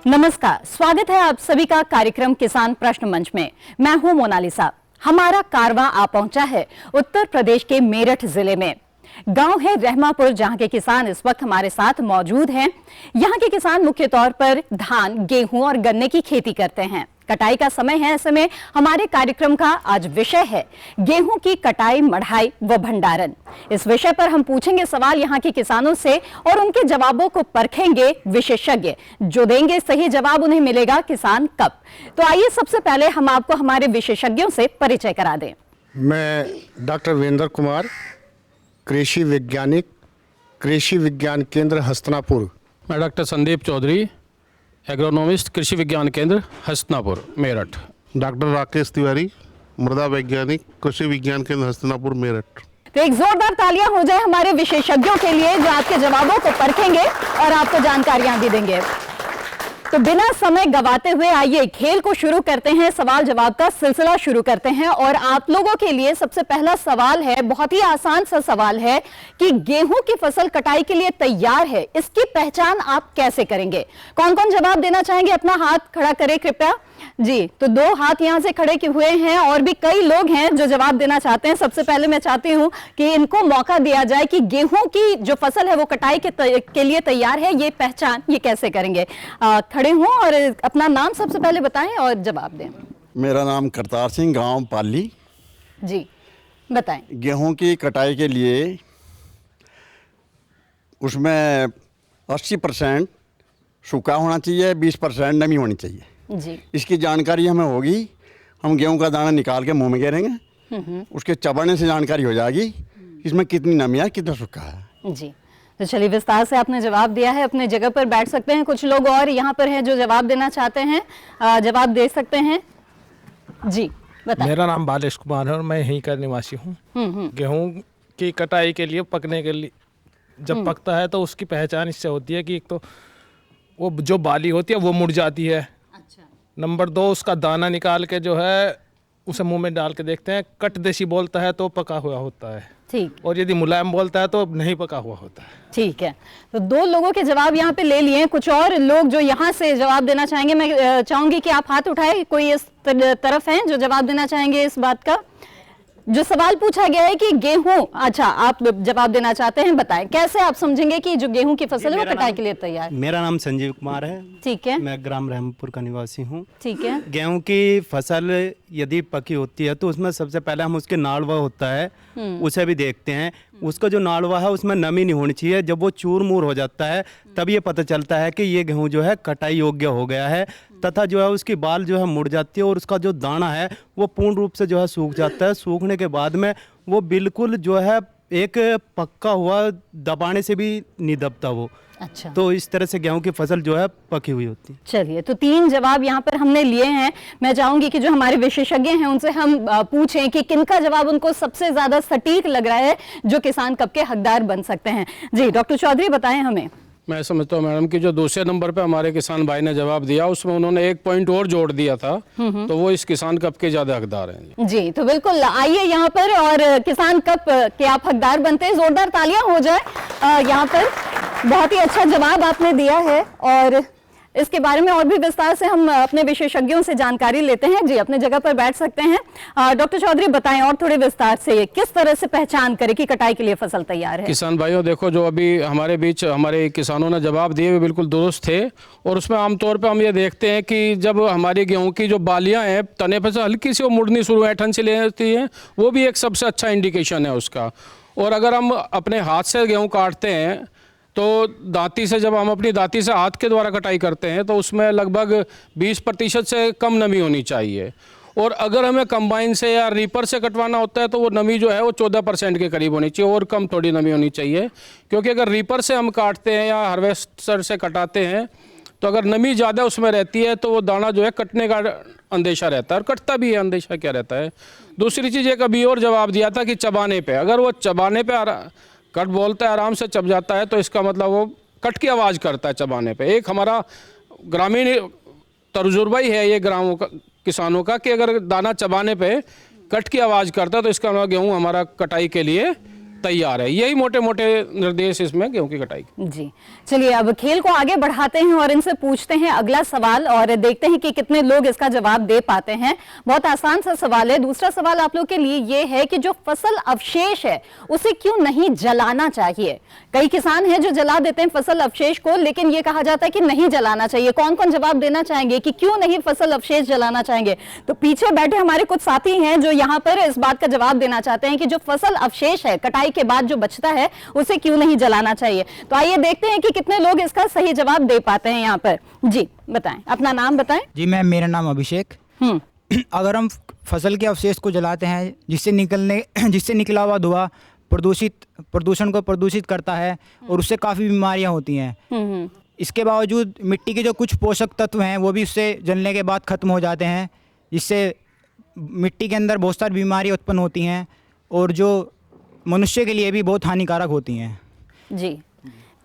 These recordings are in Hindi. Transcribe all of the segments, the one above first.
नमस्कार, स्वागत है आप सभी का कार्यक्रम किसान प्रश्न मंच में। मैं हूं मोनालिसा। हमारा कारवां आ पहुंचा है उत्तर प्रदेश के मेरठ जिले में। गांव है रहमापुर, जहां के किसान इस वक्त हमारे साथ मौजूद हैं। यहां के किसान मुख्य तौर पर धान, गेहूं और गन्ने की खेती करते हैं। कटाई का समय है, ऐसे में हमारे कार्यक्रम का आज विषय है गेहूं की कटाई, मढ़ाई व भंडारण। इस विषय पर हम पूछेंगे सवाल यहां के किसानों से और उनके जवाबों को परखेंगे विशेषज्ञ। जो देंगे सही जवाब, उन्हें मिलेगा किसान कप। तो आइए सबसे पहले हम आपको हमारे विशेषज्ञों से परिचय करा दें। मैं डॉक्टर वीरेंद्र कुमार, कृषि वैज्ञानिक, कृषि विज्ञान केंद्र हस्तिनापुर। मैं डॉक्टर संदीप चौधरी, एग्रोनॉमिस्ट, कृषि विज्ञान केंद्र हस्तिनापुर मेरठ। डॉक्टर राकेश तिवारी, मृदा वैज्ञानिक, कृषि विज्ञान केंद्र हस्तिनापुर मेरठ। तो एक जोरदार तालियां हो जाए हमारे विशेषज्ञों के लिए, जो आपके जवाबों को परखेंगे और आपको जानकारियां भी देंगे। तो बिना समय गवाते हुए आइए खेल को शुरू करते हैं, सवाल जवाब का सिलसिला शुरू करते हैं। और आप लोगों के लिए सबसे पहला सवाल है, बहुत ही आसान सा सवाल है कि गेहूं की फसल कटाई के लिए तैयार है, इसकी पहचान आप कैसे करेंगे? कौन कौन जवाब देना चाहेंगे? अपना हाथ खड़ा करें कृपया। जी, तो 2 हाथ यहां से खड़े हुए हैं और भी कई लोग हैं जो जवाब देना चाहते हैं। सबसे पहले मैं चाहती हूं कि इनको मौका दिया जाए कि गेहूं की जो फसल है वो कटाई के लिए तैयार है, ये पहचान ये कैसे करेंगे? खड़े हों और अपना नाम सबसे पहले बताएं और जवाब दें। मेरा नाम करतार सिंह, गांव पाली। जी बताएं। गेहूं की कटाई के लिए उसमें 80% सूखा होना चाहिए, 20% नमी होनी चाहिए। जी, इसकी जानकारी हमें होगी। हम गेहूं का दाना निकाल के मुंह में गिरेंगे, उसके चबाने से जानकारी हो जाएगी इसमें कितनी नमी है, कितना सूखा है। जी, तो चलिए विस्तार से आपने जवाब दिया है। अपने जगह पर बैठ सकते हैं। कुछ लोग और यहाँ पर हैं जो जवाब देना चाहते हैं, जवाब दे सकते हैं। जी बताइए। मेरा नाम बालेश कुमार है और मैं यहीं का निवासी हूँ। गेहूं की कटाई के लिए, पकने के लिए, जब पकता है तो उसकी पहचान इससे होती है कि एक तो वो जो बाली होती है वो मुड़ जाती है। अच्छा। नंबर 2, उसका दाना निकाल के जो है उसे मुंह में डाल के देखते हैं। कट देसी बोलता है तो पका हुआ होता है, ठीक। और यदि मुलायम बोलता है तो नहीं पका हुआ होता है। ठीक है, तो 2 लोगों के जवाब यहाँ पे ले लिए। कुछ और लोग जो यहाँ से जवाब देना चाहेंगे, मैं चाहूंगी कि आप हाथ उठाएं। कोई इस तरफ है जो जवाब देना चाहेंगे इस बात का? जो सवाल पूछा गया है कि गेहूं, अच्छा आप जवाब देना चाहते हैं, बताएं कैसे आप समझेंगे कि जो गेहूं की फसल है वो कटाई के लिए तैयार? मेरा नाम संजीव कुमार है। ठीक है। मैं ग्राम रहमपुर का निवासी हूँ। ठीक है। गेहूं की फसल यदि पकी होती है तो उसमें सबसे पहले हम उसके नाड़वा होता है उसे भी देखते हैं। उसका जो नाड़वा है उसमें नमी नहीं होनी चाहिए। जब वो चूर मूर हो जाता है तब ये पता चलता है कि ये गेहूं जो है कटाई योग्य हो गया है, तथा जो है उसकी बाल जो है मुड़ जाती है और उसका जो दाना है वो पूर्ण रूप से जो है सूख जाता है। सूखने के बाद में वो बिल्कुल जो है एक पक्का हुआ, दबाने से भी नहीं दबता वो। अच्छा, तो इस तरह से गेहूं की फसल जो है पकी हुई होती है। चलिए, तो 3 जवाब यहाँ पर हमने लिए हैं। मैं चाहूंगी कि जो हमारे विशेषज्ञ हैं उनसे हम पूछें कि किनका जवाब उनको सबसे ज्यादा सटीक लग रहा है, जो किसान कप के हकदार बन सकते हैं। जी डॉक्टर चौधरी बताएं हमें। मैं समझता हूँ मैडम कि जो दूसरे नंबर पे हमारे किसान भाई ने जवाब दिया उसमें उन्होंने एक पॉइंट और जोड़ दिया था, तो वो इस किसान कप के ज्यादा हकदार हैं। जी, तो बिल्कुल आइए यहाँ पर और किसान कप के आप हकदार बनते हैं। जोरदार तालियां हो जाए यहाँ पर। बहुत ही अच्छा जवाब आपने दिया है और इसके बारे में और भी विस्तार से हम अपने विशेषज्ञों से जानकारी लेते हैं। जी, अपने जगह पर बैठ सकते हैं। डॉक्टर चौधरी बताएं और थोड़े विस्तार से किस तरह से पहचान करें कि कटाई के लिए फसल तैयार है? किसान भाइयों देखो, जो अभी हमारे बीच हमारे किसानों ने जवाब दिए वे बिल्कुल दुरुस्त थे। और उसमें आमतौर पर हम ये देखते हैं कि जब हमारी गेहूं की जो बालियां हैं तने पर से हल्की सी वो मुड़नी शुरू ऐठन से लेती हैं, वो भी एक सबसे अच्छा इंडिकेशन है उसका। और अगर हम अपने हाथ से गेहूँ काटते हैं तो दांती से, जब हम अपनी दांती से हाथ के द्वारा कटाई करते हैं तो उसमें लगभग 20% से कम नमी होनी चाहिए। और अगर हमें कंबाइन से या रीपर से कटवाना होता है तो वो नमी जो है वो 14% के करीब होनी चाहिए, और कम थोड़ी नमी होनी चाहिए। क्योंकि अगर रीपर से हम काटते हैं या हार्वेस्टर से कटाते हैं तो अगर नमी ज़्यादा उसमें रहती है तो वो दाना जो है कटने का अंदेशा रहता है, और कटता भी है। अंदेशा क्या रहता है? दूसरी चीज़ एक अभी और जवाब दिया था कि चबाने पे, अगर वो चबाने पे कट बोलता है, आराम से चब जाता है, तो इसका मतलब वो कट की आवाज़ करता है चबाने पे। एक हमारा ग्रामीण तजुर्बा ही है ये ग्रामों का, किसानों का, कि अगर दाना चबाने पे कट की आवाज़ करता है तो इसका मतलब गेहूँ हमारा कटाई के लिए तैयार है। यही मोटे मोटे निर्देश इसमें गेहूं की कटाई। जी चलिए, अब खेल को आगे बढ़ाते हैं और इनसे पूछते हैं अगला सवाल और देखते हैं कि कितने लोग इसका जवाब दे पाते हैं। बहुत आसान सा सवाल है। दूसरा सवाल आप लोग के लिए ये है कि जो फसल अवशेष है उसे क्यों नहीं जलाना चाहिए। कई किसान हैं जो जला देते हैं फसल अवशेष को, लेकिन ये कहा जाता है कि नहीं जलाना चाहिए। कौन कौन जवाब देना चाहेंगे कि क्यों नहीं फसल अवशेष जलाना चाहेंगे? तो पीछे बैठे हमारे कुछ साथी हैं जो यहाँ पर इस बात का जवाब देना चाहते हैं कि जो फसल अवशेष है, कटाई के बाद जो बचता है, उसे क्यों नहीं जलाना चाहिए। तो आइए देखते हैं कि कितने लोग इसका सही जवाब दे पाते हैं यहाँ पर। जी बताएं, अपना नाम बताएं। जी मैम, मेरा नाम अभिषेक। अगर हम फसल के अवशेष को जलाते हैं जिससे निकला हुआ धुआं प्रदूषण को प्रदूषित करता है और उससे काफ़ी बीमारियां होती हैं। इसके बावजूद मिट्टी के जो कुछ पोषक तत्व हैं वो भी उससे जलने के बाद ख़त्म हो जाते हैं, जिससे मिट्टी के अंदर बहुत सारी बीमारियां उत्पन्न होती हैं और जो मनुष्य के लिए भी बहुत हानिकारक होती हैं। जी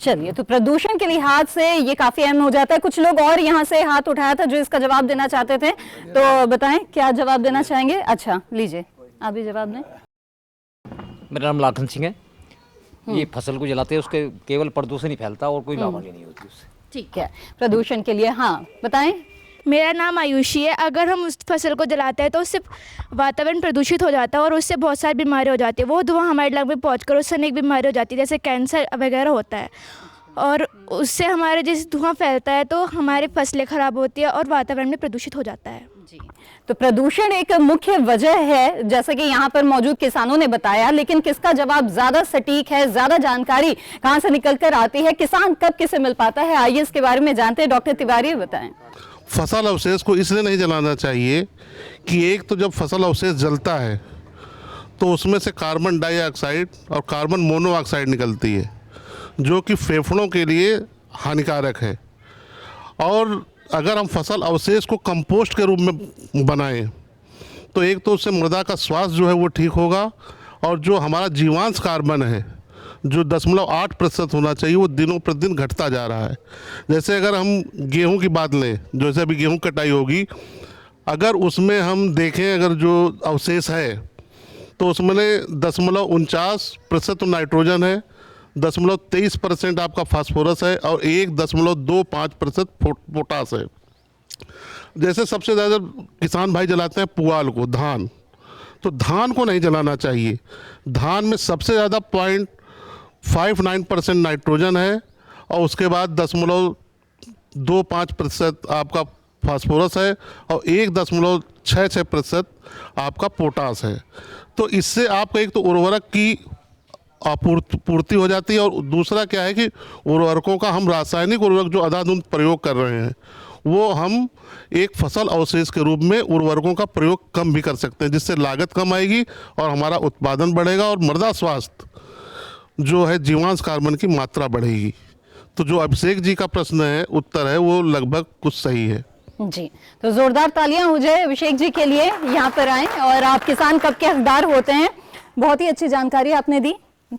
चलिए, तो प्रदूषण के लिहाज से ये काफी अहम हो जाता है। कुछ लोग और यहाँ से हाथ उठाया था जो इसका जवाब देना चाहते थे, तो बताएं क्या जवाब देना चाहेंगे। अच्छा लीजिए, आप भी जवाब दें। मेरा नाम लाखन सिंह है। ये फसल को जलाते हैं उसके केवल प्रदूषण ही फैलता और कोई बीमारी नहीं होती उससे। ठीक है, प्रदूषण के लिए। हाँ बताएं। मेरा नाम आयुषी है। अगर हम उस फसल को जलाते हैं तो उससे वातावरण प्रदूषित हो जाता है और उससे बहुत सारी बीमारी हो जाती है। वो धुआं हमारे लंग में पहुंचकर उससे अनेक बीमारी हो जाती है, जैसे कैंसर वगैरह होता है। और उससे हमारे जैसे धुआं फैलता है तो हमारी फसलें खराब होती है और वातावरण में प्रदूषित हो जाता है। जी, तो प्रदूषण एक मुख्य वजह है जैसे कि यहाँ पर मौजूद किसानों ने बताया, लेकिन किसका जवाब ज्यादा सटीक है, ज्यादा जानकारी कहाँ से निकल कर आती है, किसान कब किसे मिल पाता है, आइए इसके बारे में जानते हैं। डॉक्टर तिवारी बताएं। फसल अवशेष को इसलिए नहीं जलाना चाहिए कि एक तो जब फसल अवशेष जलता है तो उसमें से कार्बन डाइऑक्साइड और कार्बन मोनोऑक्साइड निकलती है जो कि फेफड़ों के लिए हानिकारक है। और अगर हम फसल अवशेष को कंपोस्ट के रूप में बनाएं तो एक तो उससे मृदा का स्वास्थ्य जो है वो ठीक होगा और जो हमारा जीवांश कार्बन है जो 0.8% होना चाहिए वो दिनों प्रतिदिन घटता जा रहा है। जैसे अगर हम गेहूं की बात लें, जैसे अभी गेहूं कटाई होगी, अगर उसमें हम देखें अगर जो अवशेष है तो उसमें 0.49% तो नाइट्रोजन है, 0.23% आपका फास्फोरस है और 1.25% पोटास है। जैसे सबसे ज़्यादा किसान भाई जलाते हैं पुआल को, धान, तो धान को नहीं जलाना चाहिए। धान में सबसे ज़्यादा 0.59% नाइट्रोजन है और उसके बाद 0.25% आपका फास्फोरस है और 1.66% आपका पोटास है। तो इससे आपका एक तो उर्वरक की पूर्ति हो जाती है और दूसरा क्या है कि उर्वरकों का हम रासायनिक उर्वरक जो अंधाधुंध प्रयोग कर रहे हैं वो हम एक फसल अवशेष के रूप में उर्वरकों का प्रयोग कम भी कर सकते हैं, जिससे लागत कम आएगी और हमारा उत्पादन बढ़ेगा और मृदा स्वास्थ्य जो है जीवांश कार्बन की मात्रा बढ़ेगी। तो जो अभिषेक जी का प्रश्न है, उत्तर है वो लगभग कुछ सही है। जी, तो जोरदार तालियां हो जाए अभिषेक जी के लिए। यहाँ पर आए और आप किसान कब के हकदार होते हैं। बहुत ही अच्छी जानकारी आपने दी,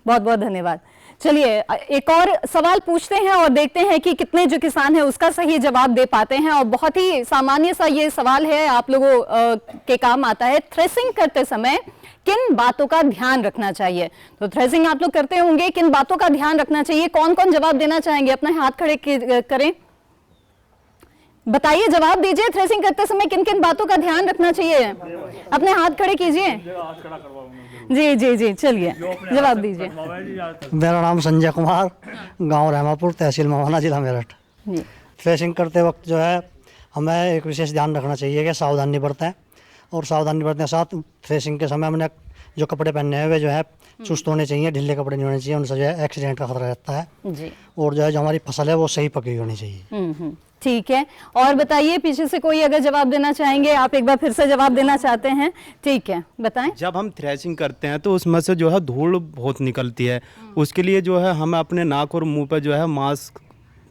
बहुत बहुत धन्यवाद। चलिए एक और सवाल पूछते हैं और देखते हैं कि कितने जो किसान हैं उसका सही जवाब दे पाते हैं। और बहुत ही सामान्य सा ये सवाल है, आप लोगों के काम आता है। थ्रेसिंग करते समय किन बातों का ध्यान रखना चाहिए? तो थ्रेसिंग आप लोग करते होंगे, किन बातों का ध्यान रखना चाहिए? कौन कौन जवाब देना चाहेंगे? अपने हाथ खड़े करें, बताइए, जवाब दीजिए। थ्रेसिंग करते समय किन किन बातों का ध्यान रखना चाहिए? अपने हाथ खड़े कीजिए। जी जी जी, चलिए जवाब दीजिए। मेरा नाम संजय कुमार, गांव रहमापुर, तहसील मवाना, जिला मेरठ। थ्रेसिंग करते वक्त जो है हमें एक विशेष ध्यान रखना चाहिए कि सावधानी बरतें और सावधानी बरतने साथ थ्रेसिंग के समय हमने जो कपड़े पहने हैं वे जो है चुस्त होने चाहिए, ढीले कपड़े नहीं होने चाहिए, उनसे जो है एक्सीडेंट का खतरा रहता है जी। और जो है जो हमारी फसल है वो सही पकी होनी चाहिए। ठीक है, और बताइए पीछे से कोई अगर जवाब देना चाहेंगे, आप एक बार फिर से जवाब देना चाहते हैं? ठीक है, बताएं। जब हम थ्रेसिंग करते हैं तो उसमें से जो है धूल बहुत निकलती है, उसके लिए जो है हमें अपने नाक और मुंह पर जो है मास्क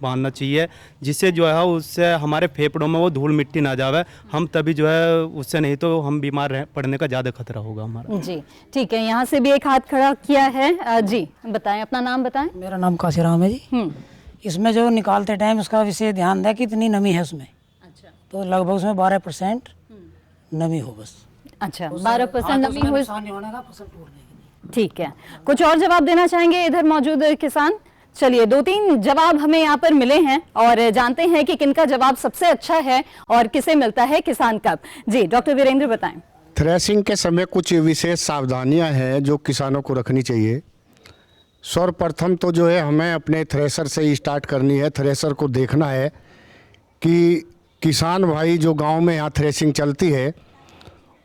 बांधना चाहिए, जिससे जो है उससे हमारे फेफड़ों में वो धूल मिट्टी ना जावे, हम तभी जो है उससे, नहीं तो हम बीमार पड़ने का ज़्यादा खतरा होगा हमारा। जी ठीक है, यहाँ से भी एक हाथ खड़ा किया है। जी बताएं, अपना नाम बताएं। मेरा नाम काशीराम है जी। इसमें जो निकालते टाइम उसका विशेष ध्यान दें कि कितनी नमी है उसमें। अच्छा। तो लगभग उसमें 12% नमी हो बस। अच्छा, 12% नमी हो, होने का फसल टूटने की ठीक है, कुछ और जवाब देना चाहेंगे इधर मौजूद किसान? चलिए, 2-3 जवाब हमें यहाँ पर मिले हैं और जानते हैं कि किनका जवाब सबसे अच्छा है और किसे मिलता है किसान कप। जी डॉक्टर वीरेंद्र बताएं। थ्रेसिंग के समय कुछ विशेष सावधानियां हैं जो किसानों को रखनी चाहिए। सर्वप्रथम तो जो है हमें अपने थ्रेसर से ही स्टार्ट करनी है। थ्रेसर को देखना है कि किसान भाई जो गांव में यहाँ थ्रेसिंग चलती है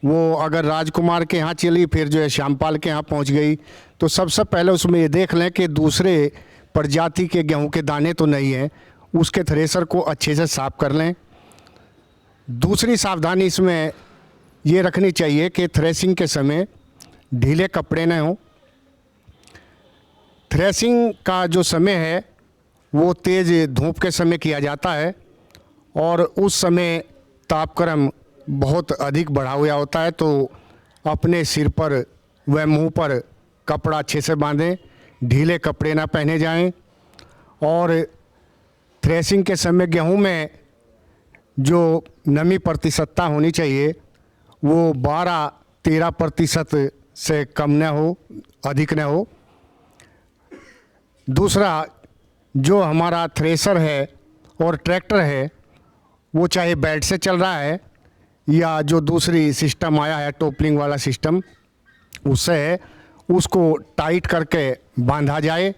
वो अगर राजकुमार के यहाँ चली, फिर जो है श्यामपाल के यहाँ पहुँच गई, तो सबसे पहले उसमें ये देख लें कि दूसरे प्रजाति के गेहूं के दाने तो नहीं हैं। उसके थ्रेसर को अच्छे से साफ कर लें। दूसरी सावधानी इसमें ये रखनी चाहिए कि थ्रेसिंग के समय ढीले कपड़े न हों। थ्रेसिंग का जो समय है वो तेज़ धूप के समय किया जाता है और उस समय तापक्रम बहुत अधिक बढ़ा हुआ होता है, तो अपने सिर पर व मुंह पर कपड़ा अच्छे से बांधें, ढीले कपड़े ना पहने जाएं। और थ्रेसिंग के समय गेहूं में जो नमी प्रतिशतता होनी चाहिए वो 12-13% से कम न हो, अधिक न हो। दूसरा, जो हमारा थ्रेसर है और ट्रैक्टर है वो चाहे बेल्ट से चल रहा है या जो दूसरी सिस्टम आया है टोपलिंग वाला सिस्टम उससे है, उसको टाइट करके बांधा जाए।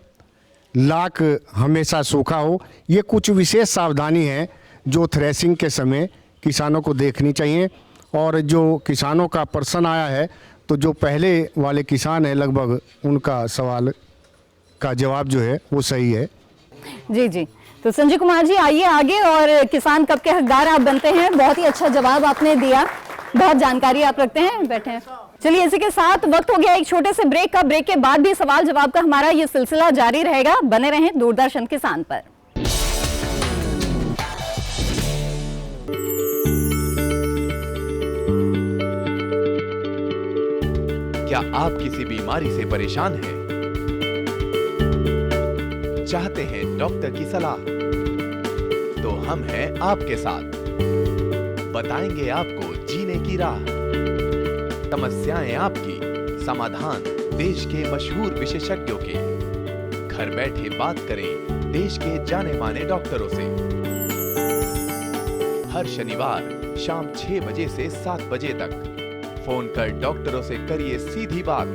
लाक हमेशा सूखा हो। ये कुछ विशेष सावधानी है जो थ्रेसिंग के समय किसानों को देखनी चाहिए। और जो किसानों का प्रश्न आया है, तो जो पहले वाले किसान हैं लगभग उनका सवाल का जवाब जो है वो सही है। जी जी, तो संजय कुमार जी आइए आगे और किसान कप के हकदार आप बनते हैं। बहुत ही अच्छा जवाब आपने दिया, बहुत जानकारी आप रखते हैं। बैठे हैं। चलिए, इसी के साथ वक्त हो गया एक छोटे से ब्रेक का। ब्रेक के बाद भी सवाल जवाब का हमारा ये सिलसिला जारी रहेगा। बने रहें दूरदर्शन किसान पर। क्या आप किसी बीमारी से परेशान हैं? चाहते हैं डॉक्टर की सलाह? तो हम हैं आपके साथ। बताएंगे आपको जीने की राह। समस्याएं आपकी, समाधान देश के मशहूर विशेषज्ञों के। घर बैठे बात करें देश के जाने माने डॉक्टरों से। हर शनिवार शाम 6 बजे से 7 बजे तक फोन कर डॉक्टरों से करिए सीधी बात।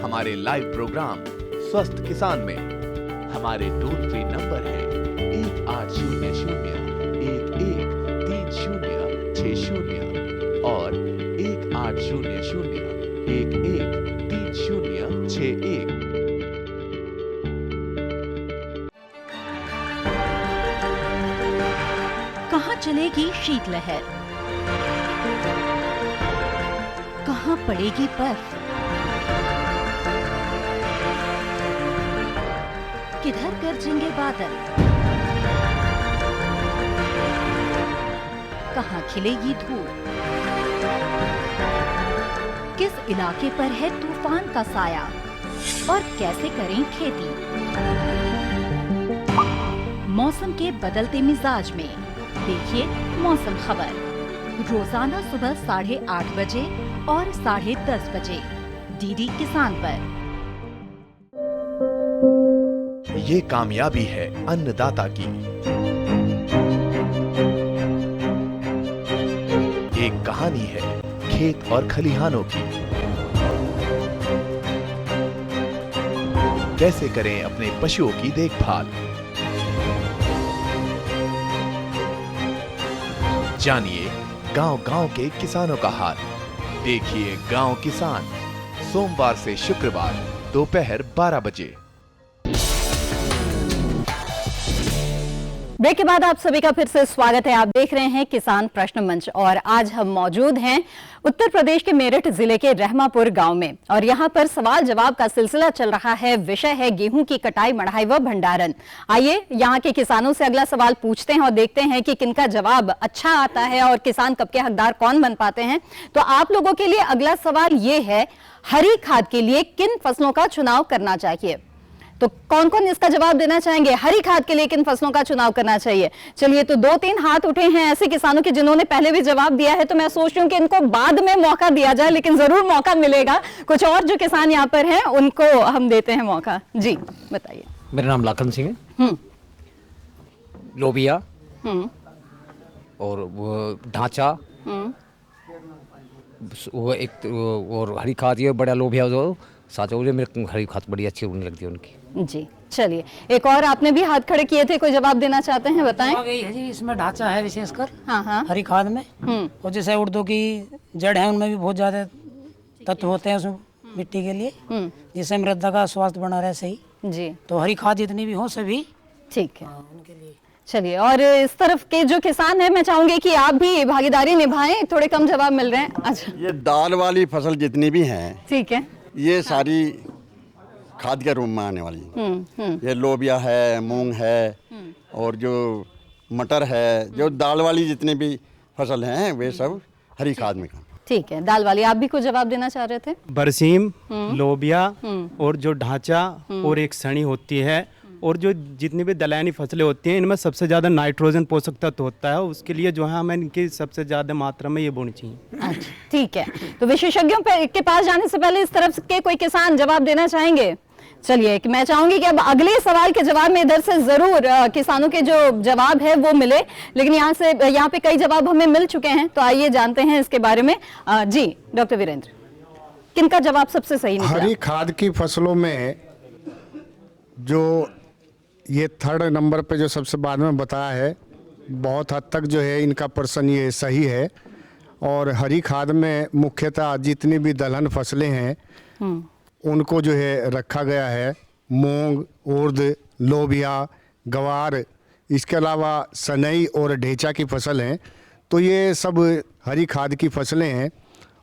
हमारे लाइव प्रोग्राम स्वस्थ किसान में हमारे टोल फ्री नंबर है 1800-113060 और 1800-113061। कहाँ चलेगी शीतलहर, कहाँ पड़ेगी बर्फ, किधर गरजेंगे बादल, कहाँ खिलेगी धूप, किस इलाके पर है तूफान का साया और कैसे करें खेती। मौसम के बदलते मिजाज में देखिए मौसम खबर रोजाना सुबह 8:30 बजे और 10:30 बजे डीडी किसान पर। ये कामयाबी है अन्नदाता की। एक कहानी है खेत और खलिहानों की। कैसे करें अपने पशुओं की देखभाल, जानिए गांव-गांव के किसानों का हाल। देखिए गांव किसान सोमवार से शुक्रवार दोपहर 12 बजे। ब्रेक के बाद आप सभी का फिर से स्वागत है। आप देख रहे हैं किसान प्रश्न मंच और आज हम मौजूद हैं उत्तर प्रदेश के मेरठ जिले के रहमापुर गांव में और यहां पर सवाल जवाब का सिलसिला चल रहा है। विषय है गेहूं की कटाई, मढ़ाई व भंडारण। आइए यहां के किसानों से अगला सवाल पूछते हैं और देखते हैं कि किनका जवाब अच्छा आता है और किसान कप के हकदार कौन बन पाते हैं। तो आप लोगों के लिए अगला सवाल ये है, हरी खाद के लिए किन फसलों का चुनाव करना चाहिए? तो कौन कौन इसका जवाब देना चाहेंगे? हरी खाद के लिए किन फसलों का चुनाव करना चाहिए? चलिए, तो 2-3 हाथ उठे हैं ऐसे किसानों के जिन्होंने पहले भी जवाब दिया है, तो मैं सोच रही हूँ कि इनको बाद में मौका दिया जाए, लेकिन जरूर मौका मिलेगा। कुछ और जो किसान यहाँ पर हैं उनको हम देते हैं मौका। जी बताइए। मेरा नाम लाखन सिंह है। लोबिया और वो ढांचा, वो एक और हरी खाद, ये बड़ा लोबिया जो साथ है, मेरे हरी खाद बड़ी अच्छी उड़ने लगती है उनकी। जी चलिए, एक और आपने भी हाथ खड़े किए थे, कोई जवाब देना चाहते हैं? बताएं। यही है जी, इसमें ढांचा है विशेषकर हाँ हरी खाद में। और जैसे उर्दू की जड़ है, उनमें भी बहुत ज्यादा तत्व होते हैं उसमें मिट्टी के लिए, जिससे मृदा का स्वास्थ्य बना रहे सही जी। तो हरी खाद जितनी भी हो सभी ठीक है उनके लिए। चलिए, और इस तरफ के जो किसान हैं, मैं चाहूंगी कि आप भी भागीदारी निभाएं। थोड़े कम जवाब मिल रहे हैं। अच्छा, ये दाल वाली फसल जितनी भी हैं, ठीक है, ये सारी खाद के रूप में आने वाली। ये लोबिया है, मूंग है, और जो मटर है, जो दाल वाली जितनी भी फसल हैं, वे सब हरी खाद में। ठीक है, दाल वाली आप भी कुछ जवाब देना चाह रहे थे? बरसीम, लोबिया और जो ढांचा और एक सनी होती है, और जो जितनी भी दलहनी फसलें होती हैं, इनमें सबसे ज़्यादा नाइट्रोजन पोषक तत्व होता है। उसके लिए जो है हमें इनकी सबसे ज़्यादा मात्रा में ये बोनी चाहिए। अच्छा, ठीक है, तो विशेषज्ञों के पास जाने से पहले इस तरफ के कोई किसान जवाब देना चाहेंगे? चलिए, मैं चाहूंगी कि अब अगले सवाल के जवाब में इधर से जरूर किसानों के जो जवाब है वो मिले, लेकिन यहाँ पे कई जवाब हमें मिल चुके हैं, तो आइए जानते हैं इसके बारे में। जी डॉक्टर वीरेंद्र, किनका जवाब सबसे सही निकला? हरी खाद की फसलों में जो ये 3rd नंबर पे जो सबसे बाद में बताया है, बहुत हद तक जो है इनका प्रश्न ये सही है। और हरी खाद में मुख्यतः जितनी भी दलहन फसलें हैं उनको जो है रखा गया है। मूंग, उर्द, लोबिया, गवार, इसके अलावा सनई और ढेंचा की फसल हैं। तो ये सब हरी खाद की फसलें हैं।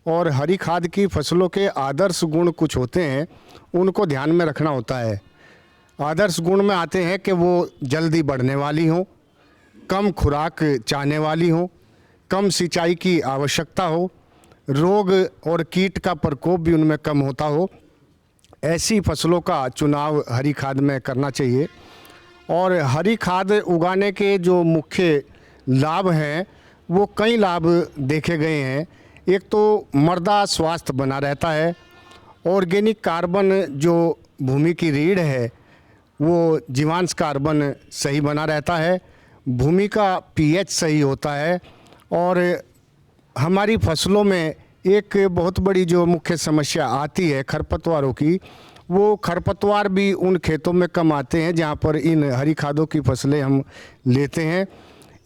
और हरी खाद की फसलों के आदर्श गुण कुछ होते हैं, उनको ध्यान में रखना होता है। आदर्श गुण में आते हैं कि वो जल्दी बढ़ने वाली हों, कम खुराक चाहने वाली हों, कम सिंचाई की आवश्यकता हो, रोग और कीट का प्रकोप भी उनमें कम होता हो। ऐसी फसलों का चुनाव हरी खाद में करना चाहिए। और हरी खाद उगाने के जो मुख्य लाभ हैं वो कई लाभ देखे गए हैं। एक तो मृदा स्वास्थ्य बना रहता है, ऑर्गेनिक कार्बन जो भूमि की रीढ़ है वो जीवांश कार्बन सही बना रहता है, भूमि का पीएच सही होता है। और हमारी फसलों में एक बहुत बड़ी जो मुख्य समस्या आती है खरपतवारों की, वो खरपतवार भी उन खेतों में कम आते हैं जहाँ पर इन हरी खादों की फसलें हम लेते हैं।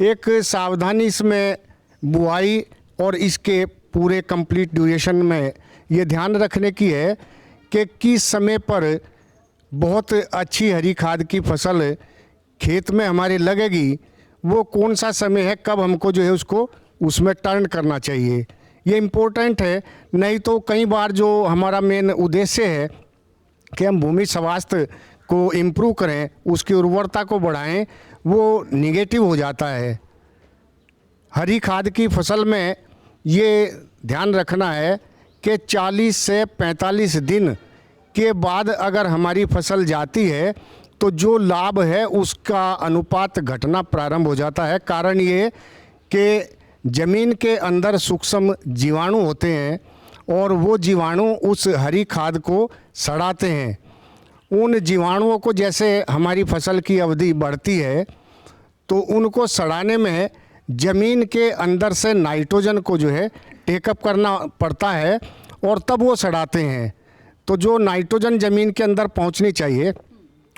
एक सावधानी इसमें बुआई और इसके पूरे कंप्लीट ड्यूरेशन में ये ध्यान रखने की है कि किस समय पर बहुत अच्छी हरी खाद की फसल खेत में हमारे लगेगी, वो कौन सा समय है, कब हमको जो है उसको उसमें टर्न करना चाहिए, ये इम्पोर्टेंट है। नहीं तो कई बार जो हमारा मेन उद्देश्य है कि हम भूमि स्वास्थ्य को इम्प्रूव करें, उसकी उर्वरता को बढ़ाएं, वो निगेटिव हो जाता है। हरी खाद की फसल में ये ध्यान रखना है कि 40 से 45 दिन के बाद अगर हमारी फसल जाती है तो जो लाभ है उसका अनुपात घटना प्रारंभ हो जाता है। कारण ये कि ज़मीन के अंदर सूक्ष्म जीवाणु होते हैं और वो जीवाणु उस हरी खाद को सड़ाते हैं। उन जीवाणुओं को जैसे हमारी फसल की अवधि बढ़ती है तो उनको सड़ाने में ज़मीन के अंदर से नाइट्रोजन को जो है टेकअप करना पड़ता है और तब वो सड़ाते हैं। तो जो नाइट्रोजन ज़मीन के अंदर पहुंचनी चाहिए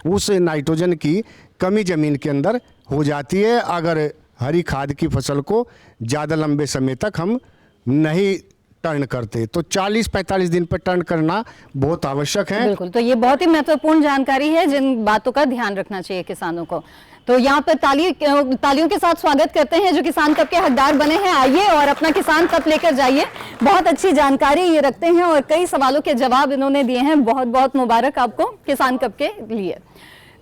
उस नाइट्रोजन की कमी ज़मीन के अंदर हो जाती है अगर हरी खाद की फसल को ज़्यादा लंबे समय तक हम नहीं टर्न करते। तो 40-45 दिन पर टर्न करना बहुत आवश्यक है। बिल्कुल, तो ये बहुत ही महत्वपूर्ण जानकारी है जिन बातों का ध्यान रखना चाहिए किसानों को। तो यहाँ पर तालियों के साथ स्वागत करते हैं जो किसान कप के हकदार बने हैं। आइए और अपना किसान कप लेकर जाइए। बहुत अच्छी जानकारी ये रखते हैं और कई सवालों के जवाब इन्होंने दिए हैं। बहुत बहुत मुबारक आपको किसान कप के लिए।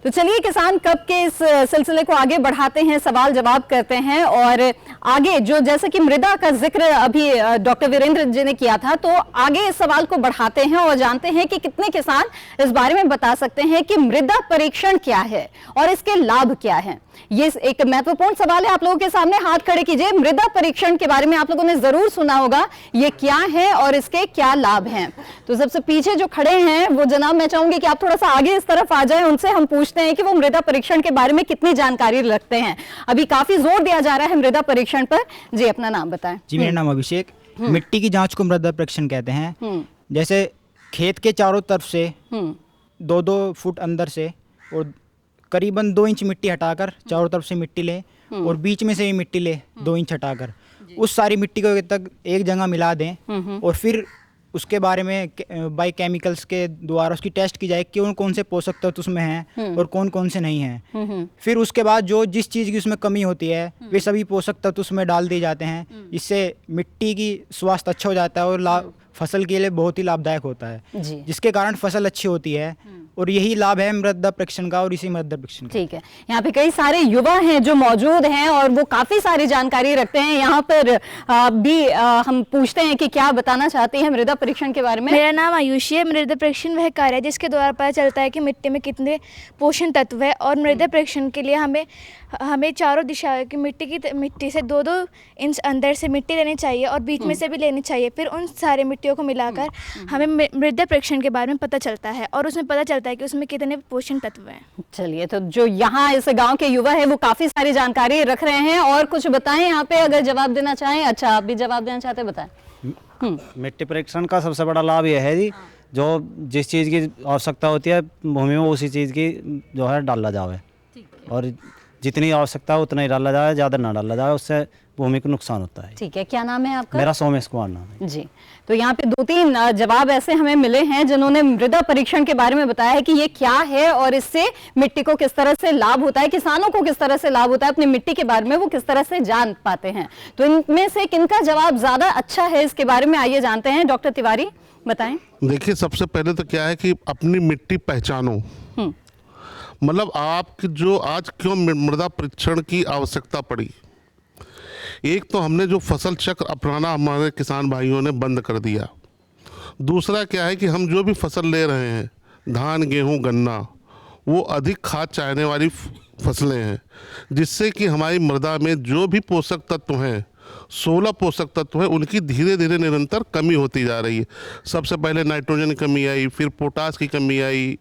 तो चलिए किसान कप के इस सिलसिले को आगे बढ़ाते हैं, सवाल जवाब करते हैं और आगे जो जैसे कि मृदा का जिक्र अभी डॉक्टर वीरेंद्र जी ने किया था, तो आगे इस सवाल को बढ़ाते हैं और जानते हैं कि कितने किसान इस बारे में बता सकते हैं कि मृदा परीक्षण क्या है और इसके लाभ क्या है। ये एक महत्वपूर्ण सवाल है आप लोगों के सामने, हाथ खड़े कीजिए। मृदा परीक्षण के बारे में आप लोगों ने जरूर सुना होगा, ये क्या है और इसके क्या लाभ हैं। तो सबसे पीछे जो खड़े हैं वो जनाब, मैं चाहूंगी कि आप थोड़ा सा आगे इस तरफ आ जाएं, उनसे हम पूछते हैं कि वो मृदा परीक्षण के बारे में कितनी जानकारी रखते हैं। अभी काफी जोर दिया जा रहा है मृदा परीक्षण पर। जी अपना नाम बताएं। जी मेरा नाम अभिषेक। मिट्टी की जांच को मृदा परीक्षण कहते हैं। जैसे खेत के चारों तरफ से 2-2 फुट अंदर से और करीबन 2 इंच मिट्टी हटाकर चारों तरफ से मिट्टी ले और बीच में से भी मिट्टी ले 2 इंच हटाकर उस सारी मिट्टी को तक एक जगह मिला दें और फिर उसके बारे में बाई केमिकल्स के द्वारा उसकी टेस्ट की जाए कि कौन कौन से पोषक तत्व उसमें हैं और कौन कौन से नहीं हैं। फिर उसके बाद जो जिस चीज़ की उसमें कमी होती है वे सभी पोषक तत्व उसमें डाल दिए जाते हैं, जिससे मिट्टी की स्वास्थ्य अच्छा हो जाता है और फसल के लिए बहुत ही लाभदायक होता है, जिसके कारण फसल अच्छी होती है। और यही लाभ है मृदा परीक्षण का और इसी मृदा परीक्षण का। ठीक है, यहाँ पे कई सारे युवा हैं जो मौजूद हैं और वो काफी सारी जानकारी रखते हैं। यहाँ पर भी हम पूछते हैं कि क्या बताना चाहती है मृदा परीक्षण के बारे में। मेरा नाम आयुषी है। मृदा परीक्षण वह कार्य है जिसके द्वारा पता चलता है कि मिट्टी में कितने पोषण तत्व है और मृदा परीक्षण के लिए हमें चारों दिशा की मिट्टी से 2-2 इंच अंदर से मिट्टी लेनी चाहिए और बीच में से भी लेनी चाहिए। फिर उन सारे मिट्टियों को मिलाकर हमें मृदा परीक्षण के बारे में पता चलता है और उसमें पता चलता है कि उसमें कितने पोषण तत्व हैं। चलिए, तो जो यहाँ इस गांव के युवा है वो काफी सारी जानकारी रख रहे हैं और कुछ बताएं यहाँ पे, अगर जवाब देना चाहें। अच्छा, आप भी जवाब देना चाहते हैं, बताएं। मिट्टी परीक्षण का सबसे बड़ा लाभ यह है जी, जो जिस चीज़ की आवश्यकता होती है भूमि में उसी चीज़ की जो है डाला जाए और जितनी आवश्यकता है उतना ही डाला जाए, ज़्यादा ना डाला जाए, उससे भूमि को नुकसान होता है। ठीक है, क्या नाम है आपका? मेरा सोमेश कुमार नाम है जी। तो यहाँ पे 2-3 जवाब ऐसे हमें मिले हैं जिन्होंने मृदा परीक्षण के बारे में बताया है कि ये क्या है और इससे मिट्टी को किस तरह से लाभ होता है, किसानों को किस तरह से लाभ होता है, अपनी मिट्टी के बारे में वो किस तरह से जान पाते हैं। तो इनमें से किनका जवाब ज्यादा अच्छा है इसके बारे में आइए जानते हैं। डॉक्टर तिवारी बताएं। देखिए, सबसे पहले तो क्या है कि अपनी मिट्टी पहचानो। मतलब आपकी जो आज क्यों मृदा परीक्षण की आवश्यकता पड़ी, एक तो हमने जो फसल चक्र अपनाना हमारे किसान भाइयों ने बंद कर दिया। दूसरा क्या है कि हम जो भी फसल ले रहे हैं, धान, गेहूं, गन्ना, वो अधिक खाद चाहने वाली फसलें हैं, जिससे कि हमारी मृदा में जो भी पोषक तत्व हैं, 16 पोषक तत्व हैं, उनकी धीरे धीरे निरंतर कमी होती जा रही है। सबसे पहले नाइट्रोजन की कमी आई, फिर पोटास की कमी आई,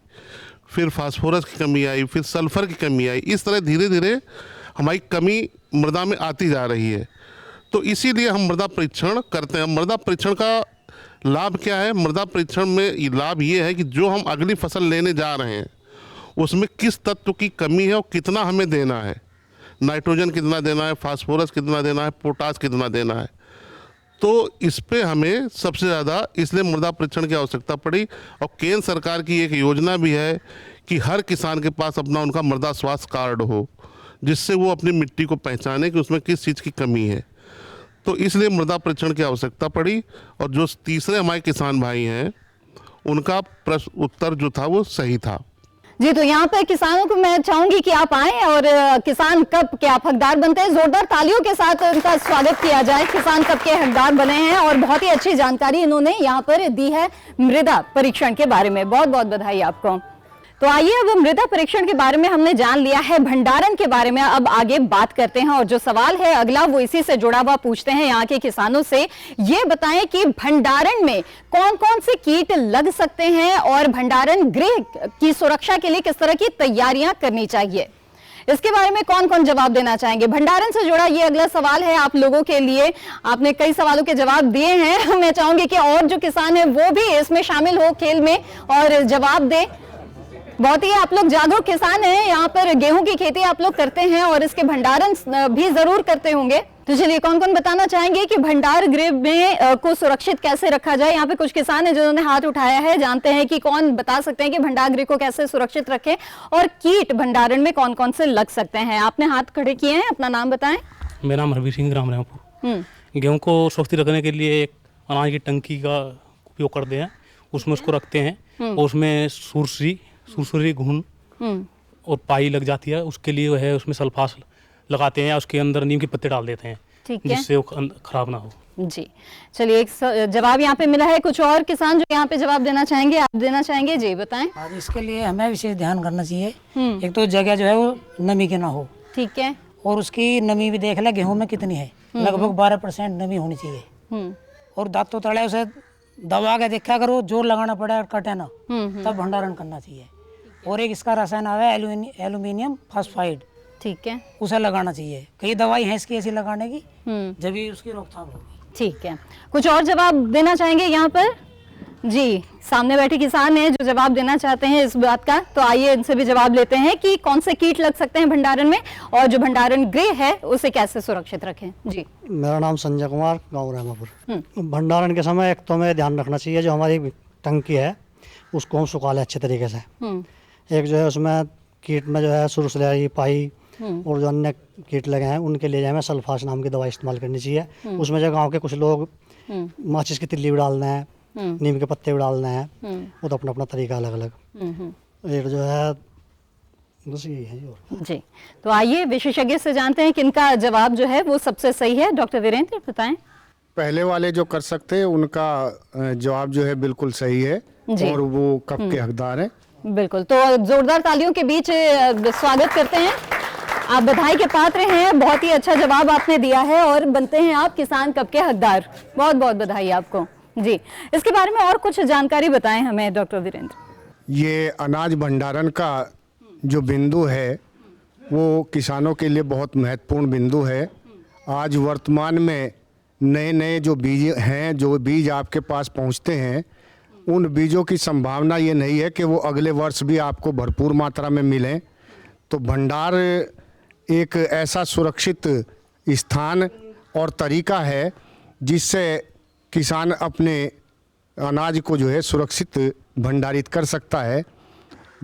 फिर फास्फोरस की कमी आई, फिर सल्फर की कमी आई। इस तरह धीरे धीरे हमारी कमी मृदा में आती जा रही है। तो इसीलिए हम मृदा परीक्षण करते हैं। मृदा परीक्षण का लाभ क्या है? मृदा परीक्षण में लाभ ये है कि जो हम अगली फसल लेने जा रहे हैं उसमें किस तत्व की कमी है और कितना हमें देना है, नाइट्रोजन कितना देना है, फास्फोरस कितना देना है, पोटास कितना देना है। तो इस पे हमें सबसे ज़्यादा इसलिए मृदा परीक्षण की आवश्यकता पड़ी। और केंद्र सरकार की एक योजना भी है कि हर किसान के पास अपना उनका मृदा स्वास्थ्य कार्ड हो, जिससे वो अपनी मिट्टी को पहचाने कि उसमें किस चीज़ की कमी है। तो इसलिए मृदा परीक्षण की आवश्यकता पड़ी। और जो तीसरे हमारे किसान भाई हैं उनका प्रश्न उत्तर जो था वो सही था। जी, तो यहाँ पे किसानों को मैं चाहूंगी कि आप आएं और किसान कप के आप हकदार बनते हैं। जोरदार तालियों के साथ उनका स्वागत किया जाए। किसान कप के हकदार बने हैं और बहुत ही अच्छी जानकारी इन्होंने यहाँ पर दी है मृदा परीक्षण के बारे में। बहुत बहुत बधाई आपको। तो आइए, अब मृदा परीक्षण के बारे में हमने जान लिया है, भंडारण के बारे में अब आगे बात करते हैं। और जो सवाल है अगला वो इसी से जुड़ा हुआ पूछते हैं यहाँ के किसानों से। ये बताएं कि भंडारण में कौन कौन से कीट लग सकते हैं और भंडारण गृह की सुरक्षा के लिए किस तरह की तैयारियां करनी चाहिए, इसके बारे में कौन कौन जवाब देना चाहेंगे। भंडारण से जुड़ा ये अगला सवाल है आप लोगों के लिए। आपने कई सवालों के जवाब दिए हैं, मैं चाहूंगी कि और जो किसान है वो भी इसमें शामिल हो खेल में और जवाब दे। बहुत ही आप लोग जागरूक किसान हैं, यहाँ पर गेहूं की खेती आप लोग करते हैं और इसके भंडारण भी जरूर करते होंगे। तो चलिए, कौन कौन बताना चाहेंगे कि भंडार गृह में को सुरक्षित कैसे रखा जाए। यहाँ पे कुछ किसान हैं जिन्होंने हाथ उठाया है, जानते हैं कि कौन बता सकते हैं कि भंडार गृह को कैसे सुरक्षित रखें और कीट भंडारण में कौन कौन से लग सकते हैं। आपने हाथ खड़े किए हैं, अपना नाम बताएं। मेरा नाम हरवीर सिंह, ग्राम रहमपुर। गेहूं को सुरक्षित रखने के लिए एक अनाज की टंकी का उपयोग करते हैं, उसमें उसको रखते हैं और उसमें सुरसरी घुन और पाई लग जाती है, उसके लिए वह है उसमें सल्फास लगाते हैं या उसके अंदर नीम के पत्ते डाल देते हैं, ठीक है, जिससे वो खराब ना हो। जी चलिए, एक जवाब यहाँ पे मिला है। कुछ और किसान जो यहाँ पे जवाब देना चाहेंगे, आप देना चाहेंगे? जी बताएं। हाँ, इसके लिए हमें विशेष ध्यान करना चाहिए। एक तो जगह जो है वो नमी की ना हो, ठीक है, और उसकी नमी भी देख ले गेहूं में कितनी है, लगभग 12% नमी होनी चाहिए। और दांतों तले उसे दबा के देखा करो, जोर लगाना पड़े और कटे ना, तब भंडारण करना चाहिए। और एक इसका रसायन आवे एल्यूमिनियम फॉस्फाइड, ठीक है, उसे लगाना चाहिए। कई दवाई है इसकी ऐसी लगाने की, जब भी उसकी रोकथाम होगी। ठीक है, कुछ और जवाब देना चाहेंगे यहाँ पर? जी, सामने बैठे किसान हैं जो जवाब देना चाहते हैं इस बात का, तो आइए इनसे भी जवाब लेते हैं कि कौन से कीट लग सकते हैं भंडारण में और जो भंडारण गृह है उसे कैसे सुरक्षित रखें। जी, मेरा नाम संजय कुमार, गाँव रहमापुर। भंडारण के समय एक तो हमें ध्यान रखना चाहिए, जो हमारी टंकी है उसको हम सुखा लें अच्छे तरीके से। एक जो है उसमें कीट में जो है सुरसुलियारी, पाई और जो अन्य कीट लगे हैं उनके लिए जो हमें सल्फास नाम की दवाई इस्तेमाल करनी चाहिए। उसमें जो गांव के कुछ लोग माचिस की तिल्ली भी डालना है, नीम के पत्ते भी डालना है, वो तो अपना अपना तरीका अलग अलग। एक जो है बस यही है जी, तो आइए विशेषज्ञ से जानते हैं किनका जवाब जो है वो सबसे सही है। डॉक्टर वीरेंद्र बताएं। पहले वाले जो कर सकते हैं उनका जवाब जो है बिल्कुल सही है और वो कब के हकदार हैं। बिल्कुल, तो जोरदार तालियों के बीच स्वागत करते हैं। आप बधाई के पात्र हैं, बहुत ही अच्छा जवाब आपने दिया है और बनते हैं आप किसान कब के हकदार। बहुत बहुत बधाई आपको। जी, इसके बारे में और कुछ जानकारी बताएं हमें डॉक्टर वीरेंद्र। ये अनाज भंडारण का जो बिंदु है वो किसानों के लिए बहुत महत्वपूर्ण बिंदु है। आज वर्तमान में नए नए जो बीज हैं, जो बीज आपके पास पहुंचते हैं, उन बीजों की संभावना ये नहीं है कि वो अगले वर्ष भी आपको भरपूर मात्रा में मिलें। तो भंडार एक ऐसा सुरक्षित स्थान और तरीका है जिससे किसान अपने अनाज को जो है सुरक्षित भंडारित कर सकता है।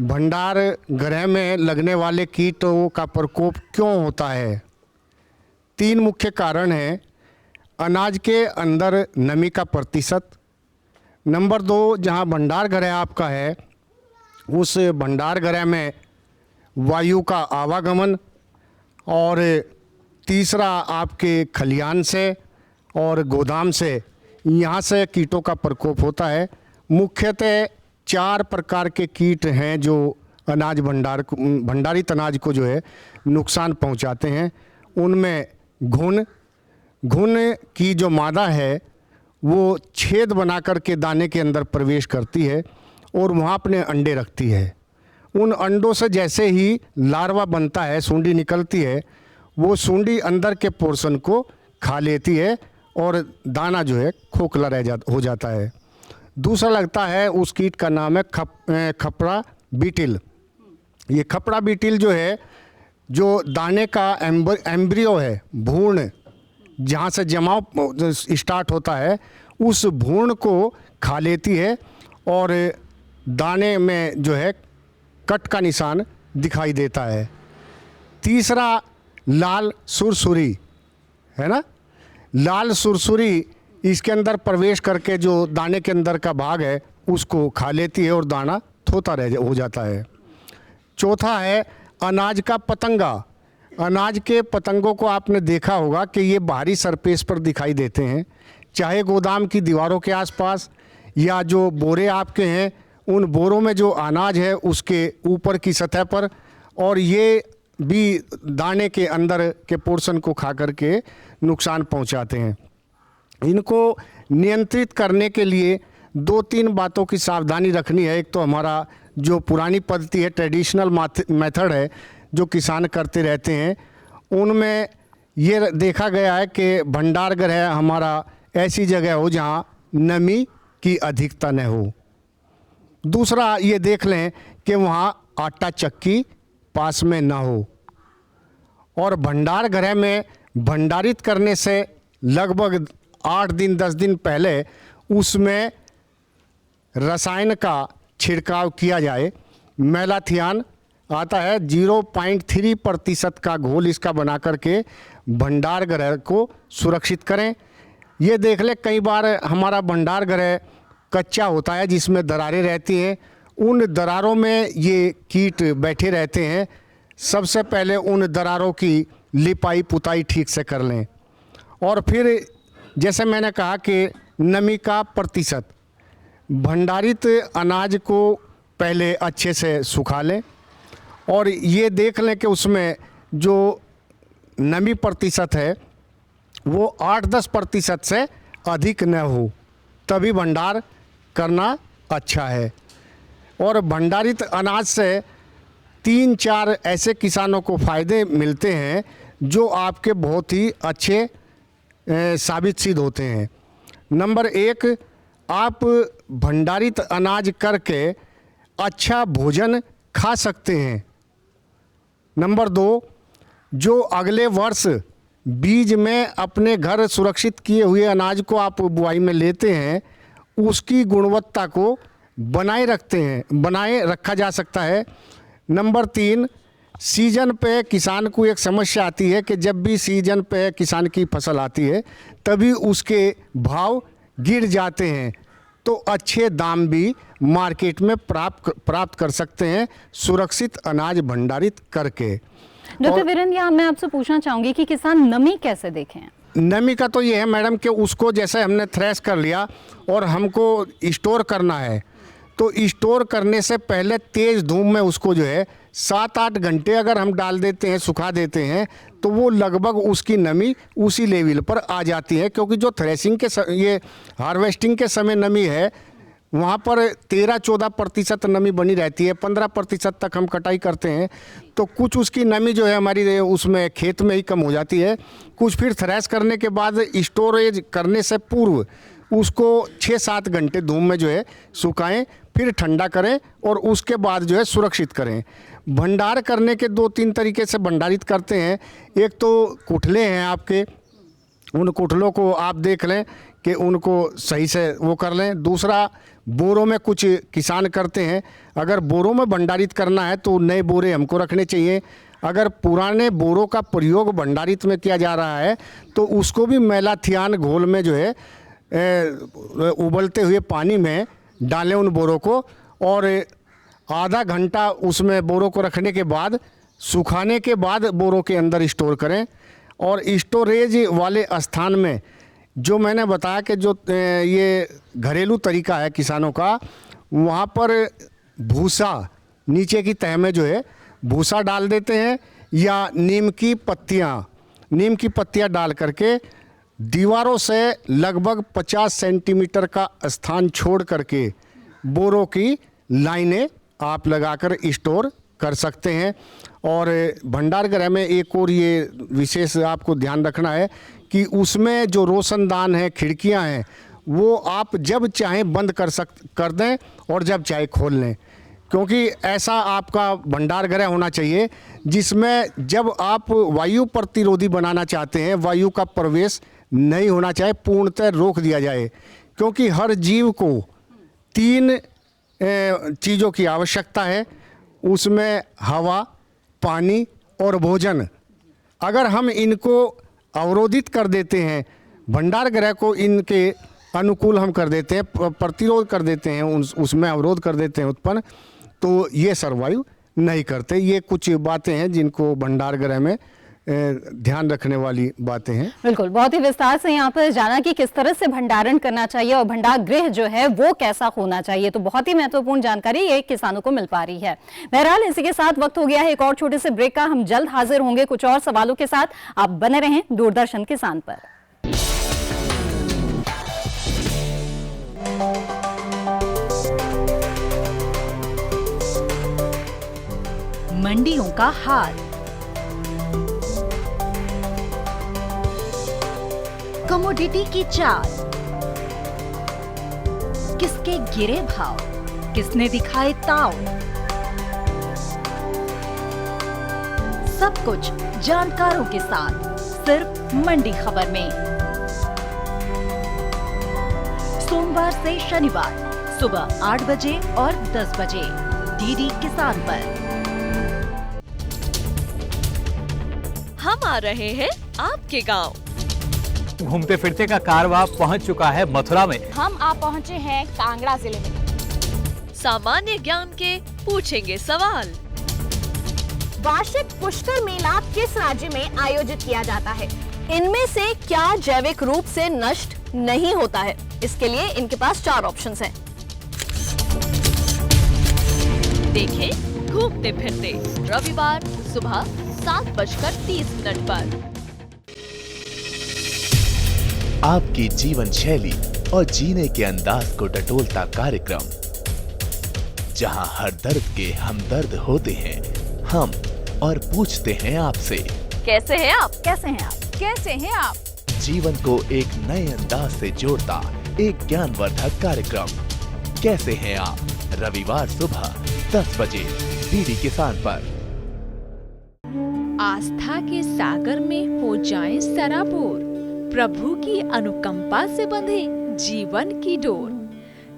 भंडार गृह में लगने वाले कीटों का प्रकोप क्यों होता है? 3 मुख्य कारण हैं। अनाज के अंदर नमी का प्रतिशत, नंबर 2 जहां भंडार गृह आपका है उस भंडार गृह में वायु का आवागमन, और तीसरा आपके खलियान से और गोदाम से, यहाँ से कीटों का प्रकोप होता है। मुख्यतः 4 प्रकार के कीट हैं जो अनाज भंडारित अनाज को जो है नुकसान पहुँचाते हैं। उनमें घुन की जो मादा है वो छेद बना करके दाने के अंदर प्रवेश करती है और वहाँ अपने अंडे रखती है। उन अंडों से जैसे ही लार्वा बनता है, सूंडी निकलती है, वो सूंडी अंदर के पोर्शन को खा लेती है और दाना जो है खोखला हो जाता है। दूसरा लगता है, उस कीट का नाम है खपड़ा बीटिल। ये खपड़ा बीटिल जो है, जो दाने का एम्ब्रियो है, भ्रूण जहाँ से जमाव स्टार्ट होता है, उस भ्रूण को खा लेती है और दाने में जो है कट का निशान दिखाई देता है। तीसरा लाल सुरसुरी है ना, लाल सुरसुरी इसके अंदर प्रवेश करके जो दाने के अंदर का भाग है उसको खा लेती है और दाना थोथा हो जाता है। चौथा है अनाज का पतंगा। अनाज के पतंगों को आपने देखा होगा कि ये बाहरी सरफेस पर दिखाई देते हैं, चाहे गोदाम की दीवारों के आसपास या जो बोरे आपके हैं उन बोरों में जो अनाज है उसके ऊपर की सतह पर, और ये भी दाने के अंदर के पोर्शन को खा करके नुकसान पहुंचाते हैं। इनको नियंत्रित करने के लिए 2-3 बातों की सावधानी रखनी है। एक तो हमारा जो पुरानी पद्धति है, ट्रेडिशनल मेथड है, जो किसान करते रहते हैं, उनमें ये देखा गया है कि भंडार गृह हमारा ऐसी जगह हो जहाँ नमी की अधिकता न हो। दूसरा ये देख लें कि वहाँ आटा चक्की पास में ना हो, और भंडार गृह में भंडारित करने से लगभग 8 दिन 10 दिन पहले उसमें रसायन का छिड़काव किया जाए। मेलाथियान आता है, 0.3% का घोल इसका बना करके भंडार गृह को सुरक्षित करें। ये देख ले, कई बार हमारा भंडार गृह कच्चा होता है जिसमें दरारें रहती हैं, उन दरारों में ये कीट बैठे रहते हैं। सबसे पहले उन दरारों की लिपाई पुताई ठीक से कर लें। और फिर जैसे मैंने कहा कि नमी का प्रतिशत, भंडारित अनाज को पहले अच्छे से सुखा लें और ये देख लें कि उसमें जो नमी प्रतिशत है वो 8-10% से अधिक न हो, तभी भंडार करना अच्छा है। और भंडारित अनाज से 3-4 ऐसे किसानों को फ़ायदे मिलते हैं जो आपके बहुत ही अच्छे साबित सिद्ध होते हैं। नंबर 1, आप भंडारित अनाज करके अच्छा भोजन खा सकते हैं। नंबर 2, जो अगले वर्ष बीज में अपने घर सुरक्षित किए हुए अनाज को आप बुआई में लेते हैं, उसकी गुणवत्ता को बनाए रखा जा सकता है। नंबर 3, सीजन पे किसान को एक समस्या आती है कि जब भी सीजन पे किसान की फसल आती है तभी उसके भाव गिर जाते हैं, तो अच्छे दाम भी मार्केट में प्राप्त कर सकते हैं सुरक्षित अनाज भंडारित करके। डॉक्टर वीरेंद्र, यहाँ मैं आपसे पूछना चाहूँगी कि किसान नमी कैसे देखें? नमी का तो ये है मैडम कि उसको जैसे हमने थ्रेश कर लिया और हमको स्टोर करना है, तो स्टोर करने से पहले तेज़ धूप में उसको जो है 7-8 घंटे अगर हम डाल देते हैं, सुखा देते हैं, तो वो लगभग उसकी नमी उसी लेवल पर आ जाती है। क्योंकि जो थ्रेशिंग के ये हार्वेस्टिंग के समय नमी है वहाँ पर 13-14% नमी बनी रहती है, 15% तक हम कटाई करते हैं, तो कुछ उसकी नमी जो है हमारी उसमें खेत में ही कम हो जाती है। कुछ फिर थ्रेश करने के बाद स्टोरेज करने से पूर्व उसको 6-7 घंटे धूप में जो है सुखाएं, फिर ठंडा करें और उसके बाद जो है सुरक्षित करें। भंडार करने के 2-3 तरीके से भंडारित करते हैं। एक तो कुठले हैं आपके, उन कुठलों को आप देख लें कि उनको सही से वो कर लें। दूसरा, बोरों में कुछ किसान करते हैं, अगर बोरों में भंडारित करना है तो नए बोरे हमको रखने चाहिए। अगर पुराने बोरों का प्रयोग भंडारित में किया जा रहा है तो उसको भी मेलाथियान घोल में जो है उबलते हुए पानी में डालें उन बोरों को, और आधा घंटा उसमें बोरों को रखने के बाद सुखाने के बाद बोरों के अंदर स्टोर करें। और स्टोरेज वाले स्थान में जो मैंने बताया कि जो ये घरेलू तरीका है किसानों का, वहाँ पर भूसा नीचे की तह में जो है भूसा डाल देते हैं, या नीम की पत्तियाँ डाल करके दीवारों से लगभग 50 सेंटीमीटर का स्थान छोड़ करके बोरों की लाइनें आप लगाकर स्टोर कर सकते हैं। और भंडार गृह में एक और ये विशेष आपको ध्यान रखना है कि उसमें जो रोशनदान है, खिड़कियां हैं, वो आप जब चाहें बंद कर दें और जब चाहे खोल लें। क्योंकि ऐसा आपका भंडार गृह होना चाहिए जिसमें जब आप वायु प्रतिरोधी बनाना चाहते हैं, वायु का प्रवेश नहीं होना चाहिए, पूर्णतः रोक दिया जाए। क्योंकि हर जीव को 3 चीज़ों की आवश्यकता है, उसमें हवा, पानी और भोजन। अगर हम इनको अवरोधित कर देते हैं, भंडार गृह को इनके अनुकूल हम कर देते हैं, प्रतिरोध कर देते हैं, उसमें अवरोध कर देते हैं उत्पन्न, तो ये सर्वाइव नहीं करते। ये कुछ बातें हैं जिनको भंडार गृह में ध्यान रखने वाली बातें हैं। बिल्कुल, बहुत ही विस्तार से यहाँ पर जाना कि किस तरह से भंडारण करना चाहिए और भंडार गृह जो है वो कैसा होना चाहिए, तो बहुत ही महत्वपूर्ण जानकारी ये किसानों को मिल पा रही है। बहरहाल इसी के साथ वक्त हो गया है एक और छोटे से ब्रेक का। हम जल्द हाजिर होंगे कुछ और सवालों के साथ। आप बने रहें दूरदर्शन किसान पर। मंडियों का हाल, कमोडिटी की चाल, किसके गिरे भाव, किसने दिखाए ताव, सब कुछ जानकारों के साथ सिर्फ मंडी खबर में। सोमवार से शनिवार सुबह 8 बजे और 10 बजे डीडी किसान पर। हम आ रहे हैं आपके गांव। घूमते फिरते का कारवां पहुंच चुका है मथुरा में। हम आप पहुंचे हैं कांगड़ा जिले में। सामान्य ज्ञान के पूछेंगे सवाल। वार्षिक पुष्कर मेला किस राज्य में आयोजित किया जाता है? इनमें से क्या जैविक रूप से नष्ट नहीं होता है? इसके लिए इनके पास 4 ऑप्शंस हैं। देखें घूमते फिरते रविवार सुबह 7:30 पर। आपकी जीवन शैली और जीने के अंदाज को टटोलता कार्यक्रम, जहां हर दर्द के हमदर्द होते हैं हम और पूछते हैं आपसे, कैसे हैं आप? कैसे हैं आप? कैसे हैं आप? जीवन को एक नए अंदाज से जोड़ता एक ज्ञानवर्धक कार्यक्रम, कैसे हैं आप? रविवार सुबह 10 बजे डीडी किसान पर। आस्था के सागर में हो जाएं सराबोर, प्रभु की अनुकंपा से बंधे जीवन की डोर,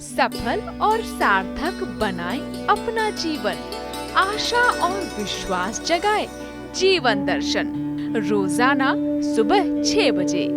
सफल और सार्थक बनाएं अपना जीवन, आशा और विश्वास जगाए जीवन दर्शन, रोजाना सुबह 6 बजे।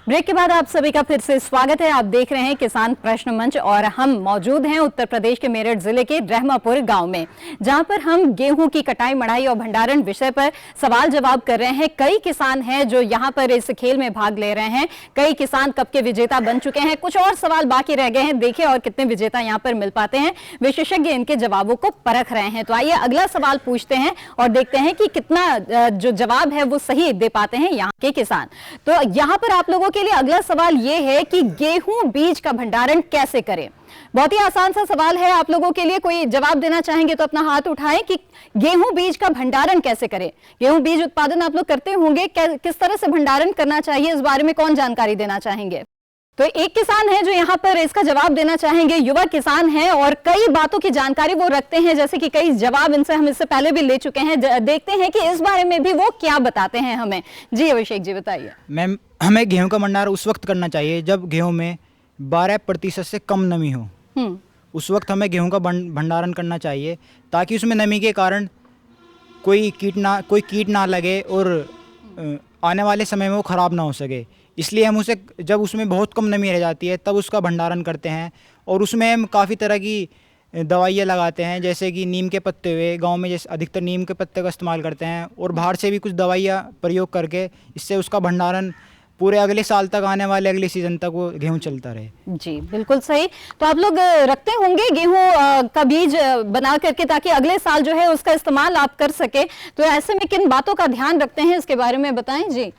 ब्रेक के बाद आप सभी का फिर से स्वागत है। आप देख रहे हैं किसान प्रश्न मंच और हम मौजूद हैं उत्तर प्रदेश के मेरठ जिले के रहमापुर गांव में, जहां पर हम गेहूं की कटाई, मढ़ाई और भंडारण विषय पर सवाल जवाब कर रहे हैं। कई किसान हैं जो यहां पर इस खेल में भाग ले रहे हैं। कई किसान कब के विजेता बन चुके हैं, कुछ और सवाल बाकी रह गए हैं। देखिए और कितने विजेता यहां पर मिल पाते हैं। विशेषज्ञ इनके जवाबों को परख रहे हैं। तो आइए अगला सवाल पूछते हैं और देखते हैं कि कितना जो जवाब है वो सही दे पाते हैं यहाँ के किसान। तो यहाँ पर आप लोगों के लिए अगला सवाल ये है कि गेहूं बीज का भंडारण कैसे करें। बहुत ही आसान सा सवाल है आप लोगों के लिए। कोई जवाब देना चाहेंगे तो अपना हाथ उठाएं कि गेहूं बीज का भंडारण कैसे करें। गेहूं बीज उत्पादन आप लोग करते होंगे, किस तरह से भंडारण करना चाहिए, इस बारे में कौन जानकारी देना चाहेंगे? तो एक किसान है जो यहाँ पर इसका जवाब देना चाहेंगे। युवा किसान हैं और कई बातों की जानकारी वो रखते हैं, जैसे कि कई जवाब इनसे हम इससे पहले भी ले चुके हैं। देखते हैं कि इस बारे में भी वो क्या बताते हैं हमें। जी अभिषेक जी बताइए। मैम, हमें गेहूं का भंडारण उस वक्त करना चाहिए जब गेहूं में 12% से कम नमी हो। उस वक्त हमें गेहूं का भंडारण करना चाहिए ताकि उसमें नमी के कारण कोई कीट ना लगे और आने वाले समय में वो ख़राब ना हो सके। इसलिए हम उसे, जब उसमें बहुत कम नमी रह जाती है तब उसका भंडारण करते हैं। और उसमें हम काफ़ी तरह की दवाइयाँ लगाते हैं, जैसे कि नीम के पत्ते हुए। गांव में जैसे अधिकतर नीम के पत्ते का इस्तेमाल करते हैं और बाहर से भी कुछ दवाइयाँ प्रयोग करके इससे उसका भंडारण पूरे अगले साल तक, आने वाले अगले सीजन तक वो गेहूं चलता रहे। जी बिल्कुल सही। तो आप लोग रखते होंगे गेहूं का बीज बना करके ताकि अगले साल जो है उसका इस्तेमाल आप कर सके। तो ऐसे में किन बातों का ध्यान रखते हैं इसके बारे में बताएं जी।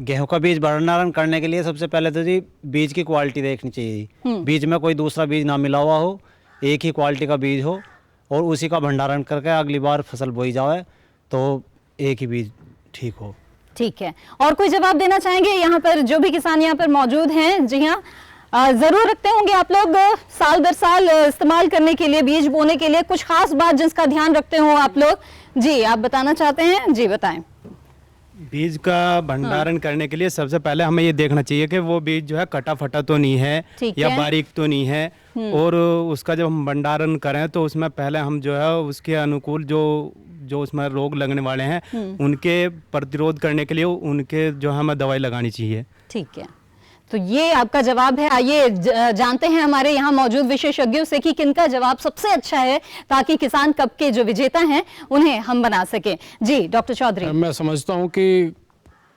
गेहूं का बीज भंडारण करने के लिए सबसे पहले तो जी बीज की क्वालिटी देखनी चाहिए। बीज में कोई दूसरा बीज ना मिला हुआ हो, एक ही क्वालिटी का बीज हो और उसी का भंडारण करके अगली बार फसल बोई जाए तो एक ही बीज ठीक हो। ठीक है। और कोई जवाब देना चाहेंगे यहाँ पर जो भी किसान यहाँ पर मौजूद हैं? जी हाँ, जरूर रखते होंगे आप लोग साल दर साल इस्तेमाल करने के लिए, बीज बोने के लिए कुछ खास बात जिसका ध्यान रखते हो आप लोग। जी आप बताना चाहते हैं? जी बताएं। बीज का भंडारण करने के लिए सबसे पहले हमें ये देखना चाहिए कि वो बीज जो है कटा फटा तो नहीं है या बारीक तो नहीं है। और उसका जब हम भंडारण करें तो उसमें पहले हम जो है उसके अनुकूल जो उसमें रोग लगने वाले हैं उनके प्रतिरोध करने के लिए उनके जो हमें दवाई लगानी चाहिए। ठीक है, तो ये आपका जवाब है। आइए जानते हैं हमारे यहाँ मौजूद विशेषज्ञों से कि किनका जवाब सबसे अच्छा है ताकि किसान कप के जो विजेता हैं उन्हें हम बना सके। जी डॉक्टर चौधरी। मैं समझता हूँ कि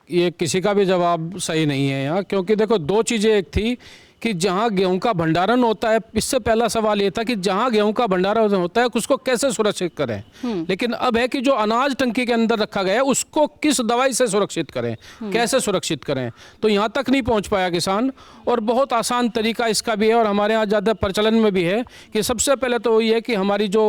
ये किसी का भी जवाब सही नहीं है यहाँ, क्योंकि देखो दो चीज़ें एक थी कि जहाँ गेहूं का भंडारण होता है, इससे पहला सवाल ये था कि जहाँ गेहूं का भंडारण होता है उसको कैसे सुरक्षित करें। लेकिन अब है कि जो अनाज टंकी के अंदर रखा गया है उसको किस दवाई से सुरक्षित करें, कैसे सुरक्षित करें। तो यहाँ तक नहीं पहुँच पाया किसान। और बहुत आसान तरीका इसका भी है और हमारे यहाँ ज़्यादा प्रचलन में भी है कि सबसे पहले तो ये है कि हमारी जो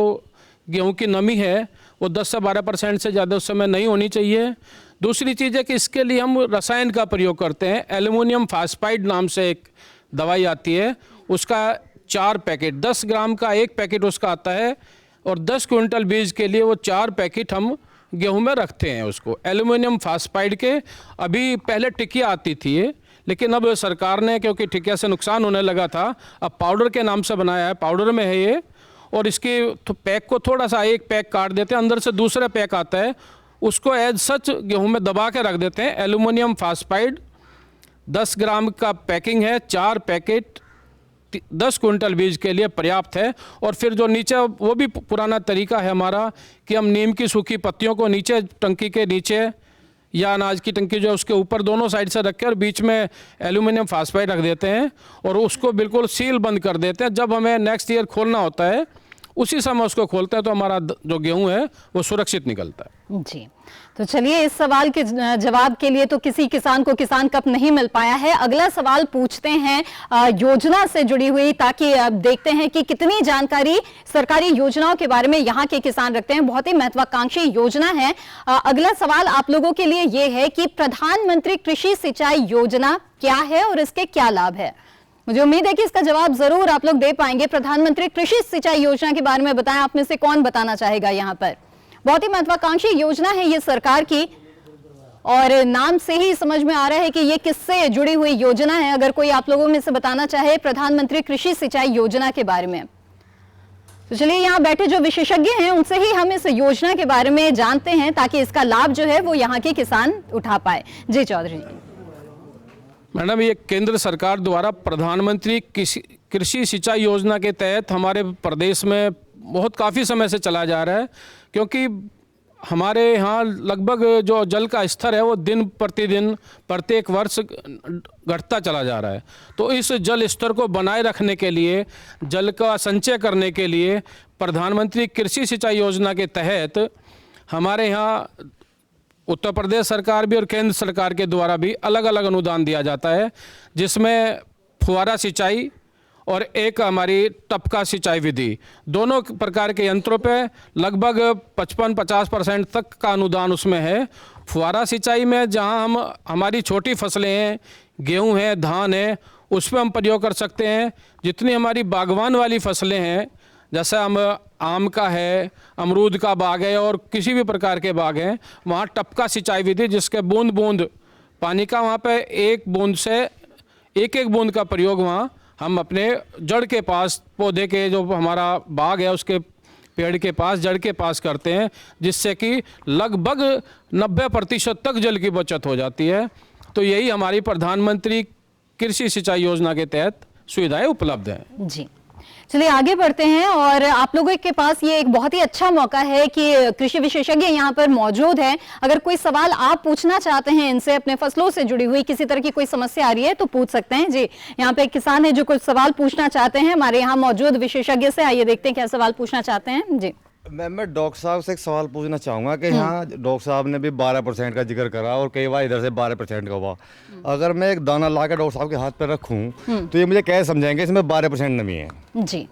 गेहूँ की नमी है वो 10 से 12% से ज़्यादा उस समय नहीं होनी चाहिए। दूसरी चीज़ है कि इसके लिए हम रसायन का प्रयोग करते हैं। एल्युमिनियम फास्फाइड नाम से एक दवाई आती है, उसका 4 पैकेट, 10 ग्राम का एक पैकेट उसका आता है और 10 क्विंटल बीज के लिए वो 4 पैकेट हम गेहूं में रखते हैं उसको, एल्युमिनियम फास्फाइड के। अभी पहले टिकिया आती थी ये, लेकिन अब सरकार ने, क्योंकि टिकिया से नुकसान होने लगा था, अब पाउडर के नाम से बनाया है। पाउडर में है ये और इसके पैक को थोड़ा सा एक पैक काट देते हैं, अंदर से दूसरा पैक आता है, उसको एज सच गेहूं में दबा के रख देते हैं। एल्युमिनियम फास्फाइड 10 ग्राम का पैकिंग है, 4 पैकेट 10 क्विंटल बीज के लिए पर्याप्त है। और फिर जो नीचे, वो भी पुराना तरीका है हमारा कि हम नीम की सूखी पत्तियों को नीचे, टंकी के नीचे या अनाज की टंकी जो है उसके ऊपर दोनों साइड से रख के और बीच में एल्यूमिनियम फास्फाइड रख देते हैं और उसको बिल्कुल सील बंद कर देते हैं। जब हमें नेक्स्ट ईयर खोलना होता है उसी समय उसको खोलते हैं तो हमारा जो गेहूं है वो सुरक्षित निकलता है। जी, तो चलिए इस सवाल के जवाब के लिए तो किसी किसान को किसान कप नहीं मिल पाया है। अगला सवाल पूछते हैं योजना से जुड़ी हुई, ताकि देखते हैं कि कितनी जानकारी सरकारी योजनाओं के बारे में यहाँ के किसान रखते हैं। बहुत ही महत्वाकांक्षी योजना है। अगला सवाल आप लोगों के लिए ये है कि प्रधानमंत्री कृषि सिंचाई योजना क्या है और इसके क्या लाभ है। मुझे उम्मीद है कि इसका जवाब जरूर आप लोग दे पाएंगे। प्रधानमंत्री कृषि सिंचाई योजना के बारे में बताएं, आप में से कौन बताना चाहेगा। यहाँ पर बहुत ही महत्वाकांक्षी योजना है ये सरकार की, और नाम से ही समझ में आ रहा है कि ये किससे जुड़ी हुई योजना है। अगर कोई आप लोगों में से बताना चाहे प्रधानमंत्री कृषि सिंचाई योजना के बारे में, तो चलिए यहाँ बैठे जो विशेषज्ञ हैं उनसे ही हम इस योजना के बारे में जानते हैं, ताकि इसका लाभ जो है वो यहाँ के किसान उठा पाए। जी चौधरी जी। मैडम, ये केंद्र सरकार द्वारा प्रधानमंत्री कृषि सिंचाई योजना के तहत हमारे प्रदेश में बहुत काफ़ी समय से चला जा रहा है, क्योंकि हमारे यहाँ लगभग जो जल का स्तर है वो दिन प्रतिदिन प्रत्येक वर्ष घटता चला जा रहा है। तो इस जल स्तर को बनाए रखने के लिए, जल का संचय करने के लिए प्रधानमंत्री कृषि सिंचाई योजना के तहत हमारे यहाँ उत्तर प्रदेश सरकार भी और केंद्र सरकार के द्वारा भी अलग अलग अनुदान दिया जाता है, जिसमें फुहारा सिंचाई और एक हमारी टपका सिंचाई विधि, दोनों प्रकार के यंत्रों पे लगभग 55-50% तक का अनुदान उसमें है। फुहारा सिंचाई में जहां हमारी छोटी फसलें हैं, गेहूं है, धान है, उस पर हम प्रयोग कर सकते हैं। जितनी हमारी बागवान वाली फसलें हैं, जैसे हम आम का है, अमरूद का बाग है और किसी भी प्रकार के बाग हैं, वहाँ टपका सिंचाई विधि, जिसके बूंद बूंद पानी का, वहाँ पे एक बूंद से एक बूंद का प्रयोग वहाँ हम अपने जड़ के पास, पौधे के जो हमारा बाग है उसके पेड़ के पास, जड़ के पास करते हैं, जिससे कि लगभग 90% तक जल की बचत हो जाती है। तो यही हमारी प्रधानमंत्री कृषि सिंचाई योजना के तहत सुविधाएं उपलब्ध हैं। जी, चलिए आगे बढ़ते हैं। और आप लोगों के पास ये एक बहुत ही अच्छा मौका है कि कृषि विशेषज्ञ यहाँ पर मौजूद हैं। अगर कोई सवाल आप पूछना चाहते हैं इनसे, अपने फसलों से जुड़ी हुई किसी तरह की कोई समस्या आ रही है तो पूछ सकते हैं। जी, यहाँ पे एक किसान है जो कुछ सवाल पूछना चाहते हैं हमारे यहाँ मौजूद विशेषज्ञ से। आइए देखते हैं क्या सवाल पूछना चाहते हैं। जी, मैं डॉक्टर साहब से एक सवाल पूछना चाहूँगा कि यहाँ डॉक्टर साहब ने भी 12% का जिक्र करा और कई बार इधर से 12% का हुआ। अगर मैं एक दाना ला कर डॉक्टर साहब के हाथ पर रखूँ तो ये मुझे कैसे समझाएंगे इसमें 12% नमी है? जी,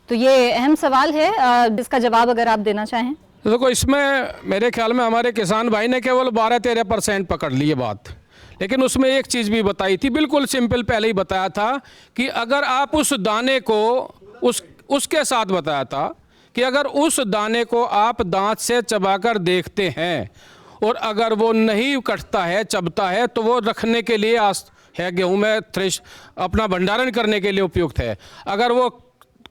तो ये अहम सवाल है, इसका जवाब अगर आप देना चाहें। देखो, इसमें मेरे ख्याल में हमारे किसान भाई ने केवल 12-13% पकड़ ली ये बात, लेकिन उसमें एक चीज़ भी बताई थी, बिल्कुल सिंपल पहले ही बताया था कि अगर आप उस दाने को उसके साथ बताया था कि अगर उस दाने को आप दांत से चबाकर देखते हैं और अगर वो नहीं कटता है, चबता है, तो वो रखने के लिए है, गेहूं में थ्रेश अपना भंडारण करने के लिए उपयुक्त है। अगर वो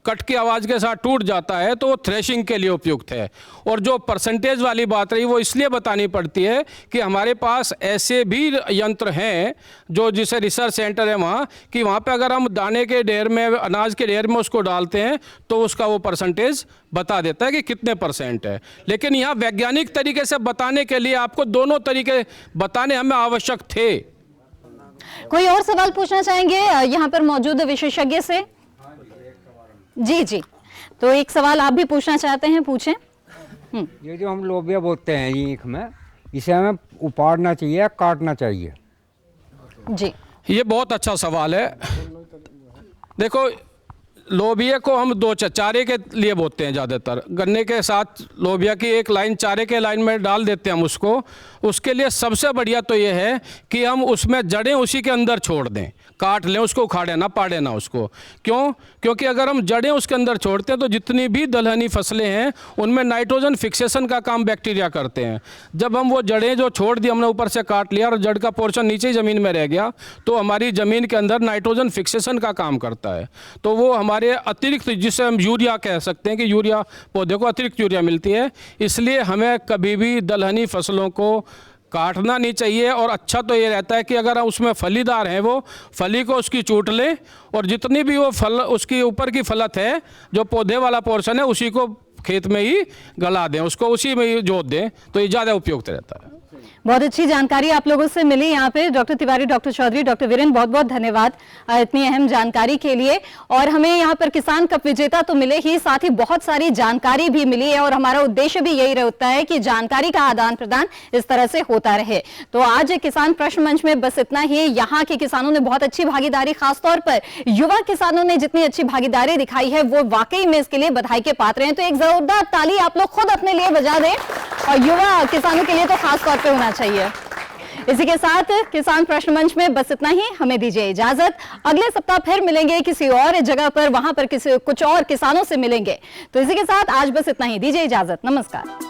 कट की आवाज़ के साथ टूट जाता है तो वो थ्रेशिंग के लिए उपयुक्त है। और जो परसेंटेज वाली बात रही वो इसलिए बतानी पड़ती है कि हमारे पास ऐसे भी यंत्र हैं जो, जिसे रिसर्च सेंटर है वहाँ, कि वहाँ पे अगर हम दाने के ढेर में, अनाज के ढेर में उसको डालते हैं तो उसका वो परसेंटेज बता देता है कि कितने % है। लेकिन यहाँ वैज्ञानिक तरीके से बताने के लिए आपको दोनों तरीके बताने हमें आवश्यक थे। कोई और सवाल पूछना चाहेंगे यहाँ पर मौजूद विशेषज्ञ से? जी जी, तो एक सवाल आप भी पूछना चाहते हैं, पूछें। ये जो हम लोबिया बोलते हैं ईख में, इसे हमें उपाड़ना चाहिए या काटना चाहिए? जी, ये बहुत अच्छा सवाल है। देखो, लोबिया को हम दो चारे के लिए बोते हैं ज़्यादातर। गन्ने के साथ लोबिया की एक लाइन चारे के लाइन में डाल देते हैं हम उसको। उसके लिए सबसे बढ़िया तो ये है कि हम उसमें जड़ें उसी के अंदर छोड़ दें, काट लें उसको, उखाड़े ना, पाड़े ना उसको। क्यों? क्योंकि अगर हम जड़ें उसके अंदर छोड़ते हैं तो जितनी भी दलहनी फसलें हैं उनमें नाइट्रोजन फिक्सेशन का काम बैक्टीरिया करते हैं। जब हम वो जड़ें जो छोड़ दी, हमने ऊपर से काट लिया और जड़ का पोर्शन नीचे ही ज़मीन में रह गया, तो हमारी ज़मीन के अंदर नाइट्रोजन फिक्सेशन का काम करता है। तो वो हमारे अतिरिक्त, जिसे हम यूरिया कह सकते हैं कि यूरिया, पौधे को अतिरिक्त यूरिया मिलती है। इसलिए हमें कभी भी दलहनी फसलों को काटना नहीं चाहिए। और अच्छा तो ये रहता है कि अगर उसमें फलीदार है वो फली को उसकी चूट लें और जितनी भी वो फल उसकी ऊपर की फलत है जो पौधे वाला पोर्शन है उसी को खेत में ही गला दें, उसको उसी में ही जोत दें, तो ये ज़्यादा उपयुक्त रहता है। बहुत अच्छी जानकारी आप लोगों से मिली यहाँ पे। Doctor Tiwari, doctor Chaudhary, doctor Viren, बहुत बहुत धन्यवाद इतनी अहम जानकारी के लिए। और हमें यहाँ पर किसान कप विजेता तो मिले ही, साथ ही बहुत सारी जानकारी भी मिली है और हमारा उद्देश्य भी यही रहता है कि जानकारी का आदान प्रदान इस तरह से होता रहे। तो आज किसान प्रश्न मंच में बस इतना ही। यहाँ के किसानों ने बहुत अच्छी भागीदारी, खासतौर पर युवा किसानों ने जितनी अच्छी भागीदारी दिखाई है वो वाकई में इसके लिए बधाई के पात्र हैं। तो एक जोरदार ताली आप लोग खुद अपने लिए बजा दें और युवा किसानों के लिए तो खास तौर पे होना चाहिए। इसी के साथ किसान प्रश्न मंच में बस इतना ही। हमें दीजिए इजाजत। अगले सप्ताह फिर मिलेंगे किसी और जगह पर, वहां पर कुछ और किसानों से मिलेंगे। तो इसी के साथ आज बस इतना ही। दीजिए इजाजत। नमस्कार।